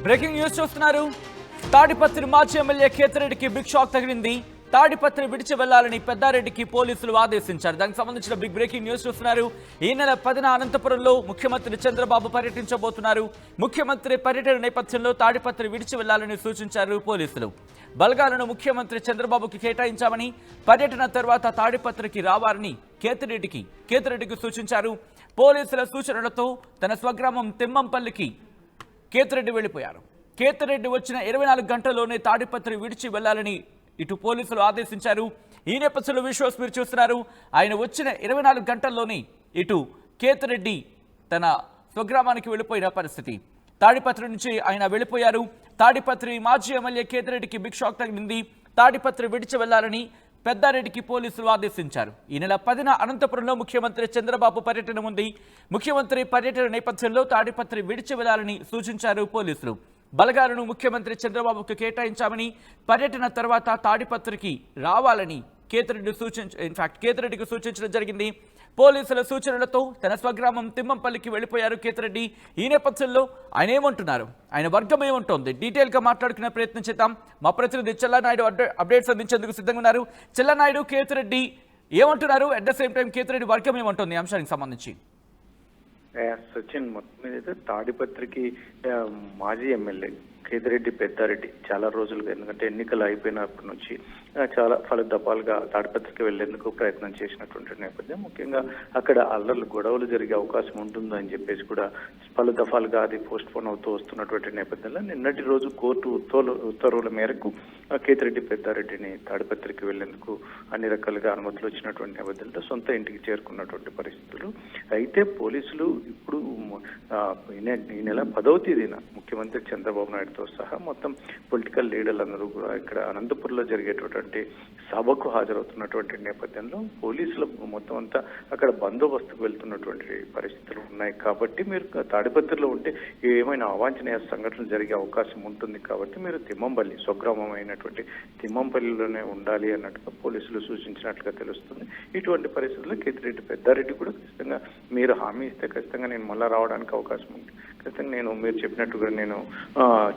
Breaking news చూస్తున్నారు. తాడిపత్రి మాజీ MLA కేతిరెడ్డికి big shock తగిలింది. తాడిపత్రి విడిచి వెళ్లాలని పెద్దారెడ్డికి పోలీసులు ఆదేశించారు. దానికి సంబంధించిన బిగ్ బ్రేకింగ్ న్యూస్ చూస్తున్నారు. ఈ నెల 10న అనంతపురంలో ముఖ్యమంత్రి చంద్రబాబు పర్యటించబోతున్నారు. ముఖ్యమంత్రి పర్యటన నేపథ్యంలో తాడిపత్రి విడిచి వెళ్లాలని సూచించారు పోలీసులు. బలగాలను ముఖ్యమంత్రి చంద్రబాబుకి కేటాయించామని, పర్యటన తర్వాత తాడిపత్రికి రావాలని కేతిరెడ్డికి సూచించారు. పోలీసుల సూచనలతో తన స్వగ్రామం తిమ్మంపల్లికి కేతిరెడ్డి వెళ్లిపోయారు. కేతిరెడ్డి వచ్చిన 24 గంటల్లోనే తాడిపత్రి విడిచి వెళ్లాలని ఇటు పోలీసులు ఆదేశించారు. ఈ నేపథ్యంలో విశ్వాస్ మీరు చూస్తున్నారు. ఆయన వచ్చిన 24 గంటల్లోనే ఇటు కేతిరెడ్డి తన స్వగ్రామానికి వెళ్లిపోయిన పరిస్థితి. తాడిపత్రి నుంచి ఆయన వెళ్లిపోయారు. తాడిపత్రి మాజీ ఎమ్మెల్యే కేతిరెడ్డికి బిగ్ షాక్ తగిలింది. తాడిపత్రి విడిచి వెళ్లాలని పెద్దారెడ్డికి పోలీసులు ఆదేశించారు. ఈ నెల 10న అనంతపురంలో ముఖ్యమంత్రి చంద్రబాబు పర్యటన ఉంది. ముఖ్యమంత్రి పర్యటన నేపథ్యంలో తాడిపత్రి విడిచి వెళ్లాలని సూచించారు పోలీసులు. బలగాలను ముఖ్యమంత్రి చంద్రబాబుకు కేటాయించామని, పర్యటన తర్వాత తాడిపత్రికి రావాలని కేతిరెడ్డికి సూచించడం జరిగింది. పోలీసుల సూచనలతో తన స్వగ్రామం తిమ్మంపల్లికి వెళ్లిపోయారు కేతిరెడ్డి. ఈ నేపథ్యంలో ఆయన ఏమంటున్నారు, ఆయన వర్గం ఏమంటోంది, డీటెయిల్గా మాట్లాడుకునే ప్రయత్నం చేద్దాం. మా ప్రతినిధి చెల్లానాయుడు అప్డేట్స్ అందించేందుకు సిద్ధంగా ఉన్నారు. చెల్లానాయుడు, కేతిరెడ్డి ఏమంటున్నారు, at the same time Kethireddy వర్గం ఏమంటోంది ఈ అంశానికి సంబంధించి? సచిన్, మొత్తం మీద అయితే తాడిపత్రికి మాజీ ఎమ్మెల్యే కేతిరెడ్డి పెద్దారెడ్డి చాలా రోజులుగా, ఎందుకంటే ఎన్నికలు అయిపోయినప్పటి నుంచి చాలా దఫాలుగా తాడిపత్రికి వెళ్లేందుకు ప్రయత్నం చేసినటువంటి నేపథ్యం, ముఖ్యంగా అక్కడ అల్లర్లు గొడవలు జరిగే అవకాశం ఉంటుందో అని చెప్పేసి కూడా దఫాలుగా అది పోస్ట్ పోన్ అవుతూ వస్తున్నటువంటి నేపథ్యంలో నిన్నటి రోజు కోర్టు ఉత్తర్వుల మేరకు కేతిరెడ్డి పెద్దారెడ్డిని తాడిపత్రికి వెళ్లేందుకు అన్ని రకాలుగా అనుమతులు వచ్చినటువంటి నేపథ్యంలో సొంత ఇంటికి చేరుకున్నటువంటి పరిస్థితులు. అయితే పోలీసులు ఇప్పుడు ఈ నెల 10వ తేదీన ముఖ్యమంత్రి చంద్రబాబు నాయుడుతో సహా మొత్తం పొలిటికల్ లీడర్లందరూ కూడా ఇక్కడ అనంతపురంలో జరిగేటటువంటి సభకు హాజరవుతున్నటువంటి నేపథ్యంలో పోలీసులు మొత్తం అంతా అక్కడ బందోబస్తుకు వెళ్తున్నటువంటి పరిస్థితులు ఉన్నాయి. కాబట్టి మీరు తాడిపత్రిలో ఉంటే ఏమైనా అవాంఛనీయ సంఘటనలు జరిగే అవకాశం ఉంటుంది. కాబట్టి మీరు తిమ్మంపల్లి స్వగ్రామం అయినటువంటి తిమ్మంపల్లిలోనే ఉండాలి అన్నట్టుగా పోలీసులు సూచించినట్లుగా తెలుస్తుంది. ఇటువంటి పరిస్థితుల్లో కేతిరెడ్డి పెద్దారెడ్డి కూడా ఖచ్చితంగా మీరు హామీ ఇస్తే ఖచ్చితంగా నేను మళ్ళా రావడానికి అవకాశం ఉంది, ఖచ్చితంగా నేను మీరు చెప్పినట్టుగా నేను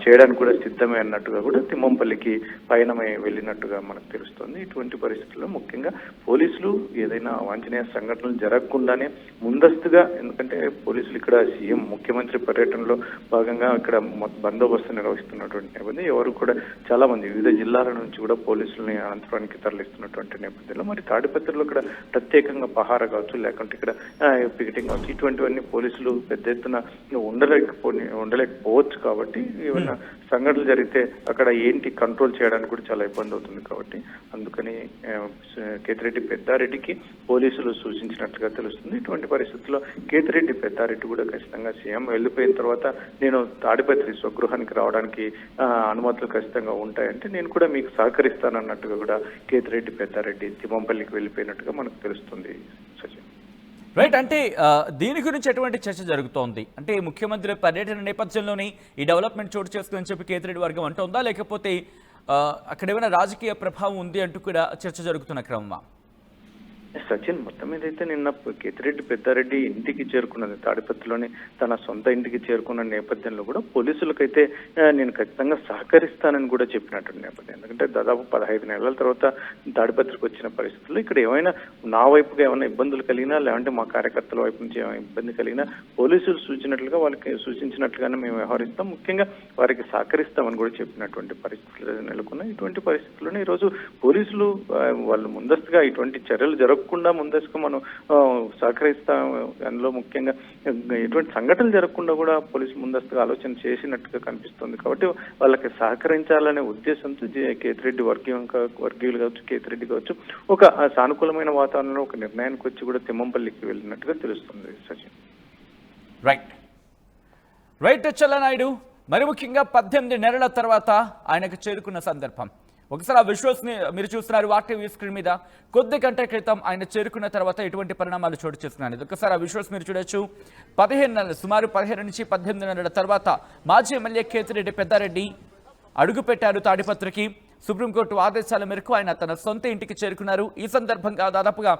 చేయడానికి కూడా సిద్ధమే అన్నట్టుగా కూడా తిమ్మంపల్లికి పయనమై వెళ్ళినట్టుగా మనకు తెలుస్తుంది. ఇటువంటి పరిస్థితుల్లో ముఖ్యంగా పోలీసులు ఏదైనా వాంఛనీయ సంఘటనలు జరగకుండానే ముందస్తుగా, ఎందుకంటే పోలీసులు ఇక్కడ సీఎం ముఖ్యమంత్రి పర్యటనలో భాగంగా ఇక్కడ బందోబస్తు నిర్వహిస్తున్నటువంటి నేపథ్యం, ఎవరు కూడా చాలా మంది వివిధ జిల్లాల నుంచి కూడా పోలీసులని అనంతపురానికి తరలిస్తున్నటువంటి నేపథ్యంలో మరి తాడిపత్రిలో ఇక్కడ ప్రత్యేకంగా పహారా కావచ్చు, లేకుంటే ఇక్కడ పికెటింగ్ కావచ్చు, ఇటువంటివన్నీ పోలీసులు పెద్ద ఎత్తున ఉండలేకపోవచ్చు. కాబట్టి ఏమైనా సంఘటనలు జరిగితే అక్కడ ఏంటి కంట్రోల్ చేయడానికి కూడా చాలా ఇబ్బంది అవుతుంది. కాబట్టి అందుకని కేతిరెడ్డి పెద్దారెడ్డికి పోలీసులు సూచించినట్లుగా తెలుస్తుంది. ఇటువంటి పరిస్థితుల్లో కేతిరెడ్డి పెద్దారెడ్డి కూడా ఖచ్చితంగా సీఎం వెళ్ళిపోయిన తర్వాత నేను తాడిపత్రి స్వగృహానికి రావడానికి అనుమతులు ఖచ్చితంగా ఉంటాయంటే నేను కూడా మీకు సహకరిస్తానన్నట్టుగా కూడా కేతిరెడ్డి పెద్దారెడ్డి తిమ్మంపల్లికి వెళ్ళిపోయినట్టుగా మనకు తెలుస్తుంది. సచిన్, రైట్, అంటే దీని గురించి ఎటువంటి చర్చ జరుగుతోంది? అంటే ముఖ్యమంత్రి పర్యటన నేపథ్యంలోనే ఈ డెవలప్మెంట్ చోటు చేసుకుని చెప్పి కేతిరెడ్డి వర్గం అంటోందా, లేకపోతే అక్కడ ఏమైనా రాజకీయ ప్రభావం ఉంది అంటూ కూడా చర్చ జరుగుతున్న క్రమమా? సచిన్, మొత్తం మీద అయితే నిన్న కేతిరెడ్డి పెద్దారెడ్డి ఇంటికి చేరుకున్నది, తాడిపత్రిలోని తన సొంత ఇంటికి చేరుకున్న నేపథ్యంలో కూడా పోలీసులకైతే నేను ఖచ్చితంగా సహకరిస్తానని కూడా చెప్పినటువంటి నేపథ్యం. ఎందుకంటే దాదాపు 15 నెలల తర్వాత తాడిపత్రికి వచ్చిన పరిస్థితుల్లో ఇక్కడ ఏమైనా నా వైపుగా ఏమైనా ఇబ్బందులు కలిగినా, లేదంటే మా కార్యకర్తల వైపు నుంచి ఏమైనా ఇబ్బంది కలిగినా పోలీసులు సూచించినట్లుగానే మేము వ్యవహరిస్తాం, ముఖ్యంగా వారికి సహకరిస్తామని కూడా చెప్పినటువంటి పరిస్థితులు నెలకొన్నాయి. ఇటువంటి పరిస్థితుల్లోనే ఈరోజు పోలీసులు వాళ్ళు ముందస్తుగా ఇటువంటి చర్యలు జరగకుండా ముందస్తుగా మనం సహకరిస్తాం, అందులో ముఖ్యంగా ఎటువంటి సంఘటనలు జరగకుండా కూడా పోలీసులు ముందస్తుగా ఆలోచన చేసినట్టుగా కనిపిస్తుంది. కాబట్టి వాళ్ళకి సహకరించాలనే ఉద్దేశంతో కేతిరెడ్డి వర్గీయులు కావచ్చు, కేతిరెడ్డి కావచ్చు ఒక సానుకూలమైన వాతావరణంలో ఒక నిర్ణయానికి వచ్చి కూడా తిమ్మంపల్లికి వెళ్ళినట్టుగా తెలుస్తుంది. సచిన్, రైట్ చెల్లనాయుడు, మరి ముఖ్యంగా 18 నెలల తర్వాత ఆయనకు చేరుకున్న సందర్భం ఒకసారి ఆ విజువల్స్ ని మీరు చూస్తున్నారు వాటివి స్క్రీన్ మీద. కొద్ది గంటల క్రితం ఆయన చేరుకున్న తర్వాత ఎటువంటి పరిణామాలు చోటు చేసుకున్నాయి ఒకసారి ఆ విజువల్స్ మీరు చూడొచ్చు. సుమారు 15 నుంచి 18 నెలల తర్వాత మాజీ ఎమ్మెల్యే కేతిరెడ్డి పెద్దారెడ్డి అడుగుపెట్టారు తాడిపత్రికి. సుప్రీంకోర్టు ఆదేశాల మేరకు ఆయన తన సొంత ఇంటికి చేరుకున్నారు. ఈ సందర్భంగా దాదాపుగా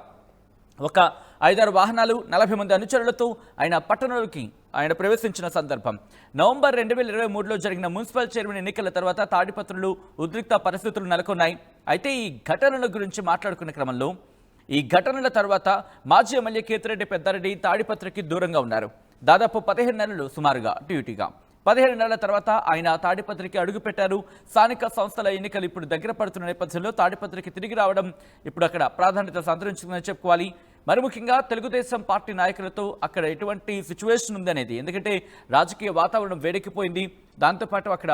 ఒక 5-6 వాహనాలు 40 మంది అనుచరులతో ఆయన పట్టణంలోకి ప్రవేశించిన సందర్భం. నవంబర్ 2023లో జరిగిన మున్సిపల్ చైర్మన్ ఎన్నికల తర్వాత తాడిపత్రులు ఉద్రిక్త పరిస్థితులు నెలకొన్నాయి. అయితే ఈ ఘటనల గురించి మాట్లాడుకునే క్రమంలో ఈ ఘటనల తర్వాత మాజీ ఎమ్మెల్యే కేతిరెడ్డి పెద్దారెడ్డి తాడిపత్రికి దూరంగా ఉన్నారు. దాదాపు 15 నెలలు సుమారుగా డ్యూటీగా 15 నెలల తర్వాత ఆయన తాడిపత్రికి అడుగుపెట్టారు. స్థానిక సంస్థల ఎన్నికలు ఇప్పుడు దగ్గర పడుతున్న నేపథ్యంలో తాడిపత్రికి తిరిగి రావడం ఇప్పుడు అక్కడ ప్రాధాన్యత సంతరించుకుందని చెప్పుకోవాలి. మరి ముఖ్యంగా తెలుగుదేశం పార్టీ నాయకులతో అక్కడ ఎటువంటి సిచ్యువేషన్ ఉందనేది, ఎందుకంటే రాజకీయ వాతావరణం వేడెక్కిపోయింది. దాంతోపాటు అక్కడ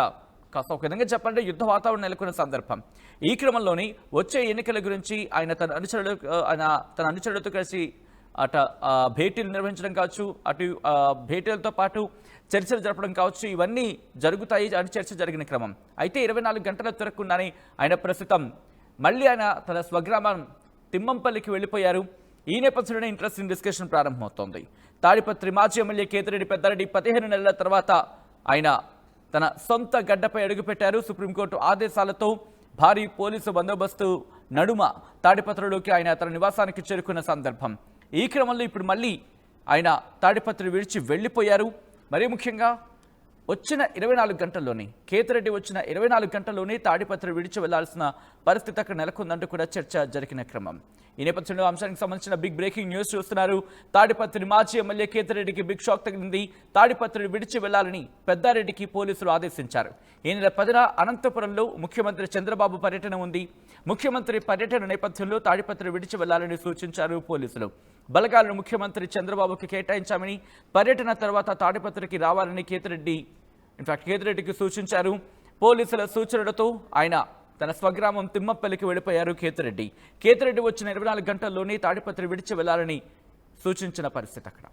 కాస్త ఒక విధంగా చెప్పాలంటే యుద్ధ వాతావరణం నెలకొన్న సందర్భం. ఈ క్రమంలోని వచ్చే ఎన్నికల గురించి ఆయన తన అనుచరులతో కలిసి భేటీలు నిర్వహించడం కావచ్చు, అటు భేటీలతో పాటు చర్చలు జరపడం కావచ్చు, ఇవన్నీ జరుగుతాయి అని చర్చ జరిగిన క్రమం. అయితే 24 గంటల తిరగకుండానే ఆయన ప్రస్తుతం మళ్ళీ ఆయన తన స్వగ్రామం తిమ్మంపల్లికి వెళ్ళిపోయారు. ఈ నేపథ్యంలోనే ఇంట్రెస్టింగ్ డిస్కషన్ ప్రారంభమవుతోంది. తాడిపత్రి మాజీ ఎమ్మెల్యే కేతిరెడ్డి పెద్దారెడ్డి 15 నెలల తర్వాత ఆయన తన సొంత గడ్డపై అడుగుపెట్టారు. సుప్రీంకోర్టు ఆదేశాలతో భారీ పోలీసు బందోబస్తు నడుమ తాడిపత్రిలోకి ఆయన తన నివాసానికి చేరుకున్న సందర్భం. ఈ క్రమంలో ఇప్పుడు మళ్ళీ ఆయన తాడిపత్రి విడిచి వెళ్ళిపోయారు. మరీ ముఖ్యంగా వచ్చిన 24 గంటల్లోనే కేతిరెడ్డి వచ్చిన 24 గంటల్లోనే తాడిపత్రి విడిచి వెళ్లాల్సిన పరిస్థితి అక్కడ నెలకొందంటూ కూడా చర్చ జరిగిన క్రమం. ఈ నేపథ్యంలో అంశానికి సంబంధించిన బిగ్ బ్రేకింగ్ న్యూస్ చూస్తున్నారు. తాడిపత్రి మాజీ ఎమ్మెల్యే కేతిరెడ్డికి బిగ్ షాక్ తగిలింది. తాడిపత్రి విడిచి వెళ్లాలని పెద్దారెడ్డికి పోలీసులు ఆదేశించారు. ఈ నెల 10న అనంతపురంలో ముఖ్యమంత్రి చంద్రబాబు పర్యటన ఉంది. ముఖ్యమంత్రి పర్యటన నేపథ్యంలో తాడిపత్రి విడిచి వెళ్లాలని సూచించారు పోలీసులు. బలగాలను ముఖ్యమంత్రి చంద్రబాబుకి కేటాయించామని, పర్యటన తర్వాత తాడిపత్రికి రావాలని కేతిరెడ్డికి సూచించారు. పోలీసుల సూచనలతో ఆయన తన స్వగ్రామం తిమ్మపల్లికి వెళ్ళిపోయారు కేతిరెడ్డి వచ్చిన 24 గంటల్లోనే తాడిపత్రి విడిచి వెళ్లాలని సూచించిన పరిస్థితి అక్కడ.